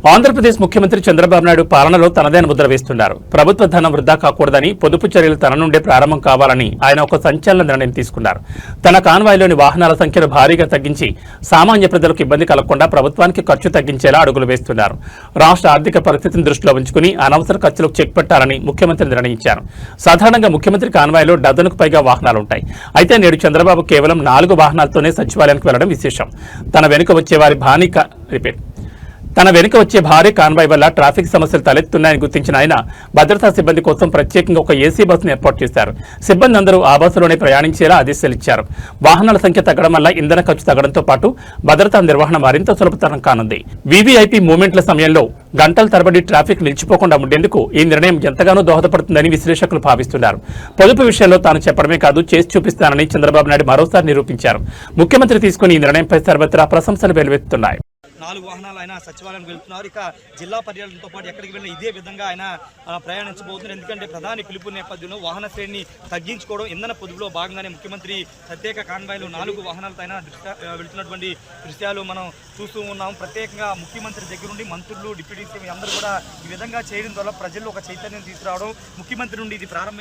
ఆంధ్రప్రదేశ్ ముఖ్యమంత్రి చంద్రబాబు నాయుడు పాలనలో తనదైన ముద్ర వేస్తున్నారు. ప్రభుత్వ ధనం వృధా కాకూడదని, పొదుపు చర్యలు తన నుండే ప్రారంభం కావాలని ఆయన ఒక సంచలన నిర్ణయం తీసుకున్నారు. తన కాన్వాయ్లోని వాహనాల సంఖ్యను భారీగా తగ్గించి సామాన్య ప్రజలకు ఇబ్బంది కలగకుండా ప్రభుత్వానికి ఖర్చు తగ్గించేలా అడుగులు వేస్తున్నారు. రాష్ట్ర ఆర్థిక పరిస్థితిని దృష్టిలో ఉంచుకుని అనవసర ఖర్చులకు చెక్ పెట్టాలని ముఖ్యమంత్రి నిర్ణయించారు. సాధారణంగా ముఖ్యమంత్రి కాన్వాయ్లో డజనుకు పైగా వాహనాలుంటాయి. అయితే నేడు చంద్రబాబు కేవలం 4 వాహనాలతోనే సచివాలయానికి వెళ్లడం విశేషం. తన వెనుక వచ్చే భారీ కాన్వాయ్ వల్ల ట్రాఫిక్ సమస్యలు తలెత్తున్నాయని గుర్తించిన ఆయన భద్రతా సిబ్బంది కోసం ప్రత్యేకంగా ఒక ఏసీ బస్సును ఏర్పాటు చేశారు. సిబ్బంది అందరూ ఆ బస్సులోనే ప్రయాణించేలా ఆదేశాలు ఇచ్చారు. వాహనాల సంఖ్య తగ్గడం వల్ల ఇంధన ఖర్చు తగ్గడంతో పాటు భద్రతా నిర్వహణ మరింత సులభతరం కానుంది. వీవీఐపీ మూవ్మెంట్ల సమయంలో గంటల తరబడి ట్రాఫిక్ నిలిచిపోకుండా ఉండేందుకు ఈ నిర్ణయం ఎంతగానో దోహదపడుతుందని విశ్లేషకులు భావిస్తున్నారు. పొదుపు విషయంలో తాను చెప్పడమే కాదు, చేసి చూపిస్తానని చంద్రబాబు నాయుడు మరోసారి నిరూపించారు. ముఖ్యమంత్రి తీసుకుని ఈ నిర్ణయంపై సర్వత్రా ప్రశంసలు వెల్లువెత్తుతున్నాయి. 4 వాహనాలు ఆయన సచివాలయం వెళ్తున్నారు. ఇక జిల్లా పర్యటనతో పాటు ఎక్కడికి వెళ్ళినా ఇదే విధంగా ఆయన ప్రయాణించబోతున్నారు. ఎందుకంటే ప్రధాని పిలుపు నేపథ్యంలో వాహన శ్రేణిని తగ్గించుకోవడం, ఇంధన పొదుపులో భాగంగానే ముఖ్యమంత్రి ప్రత్యేక కాన్వాయ్లో 4 వాహనాలతో ఆయన వెళ్తున్నటువంటి దృశ్యాలు మనం చూస్తూ ఉన్నాం. ప్రత్యేకంగా ముఖ్యమంత్రి దగ్గర నుండి మంత్రులు, డిప్యూటీ సీఎం అందరూ కూడా ఈ విధంగా చేయడం ద్వారా ప్రజల్లో ఒక చైతన్యం తీసుకురావడం, ముఖ్యమంత్రి నుండి ఇది ప్రారంభించడం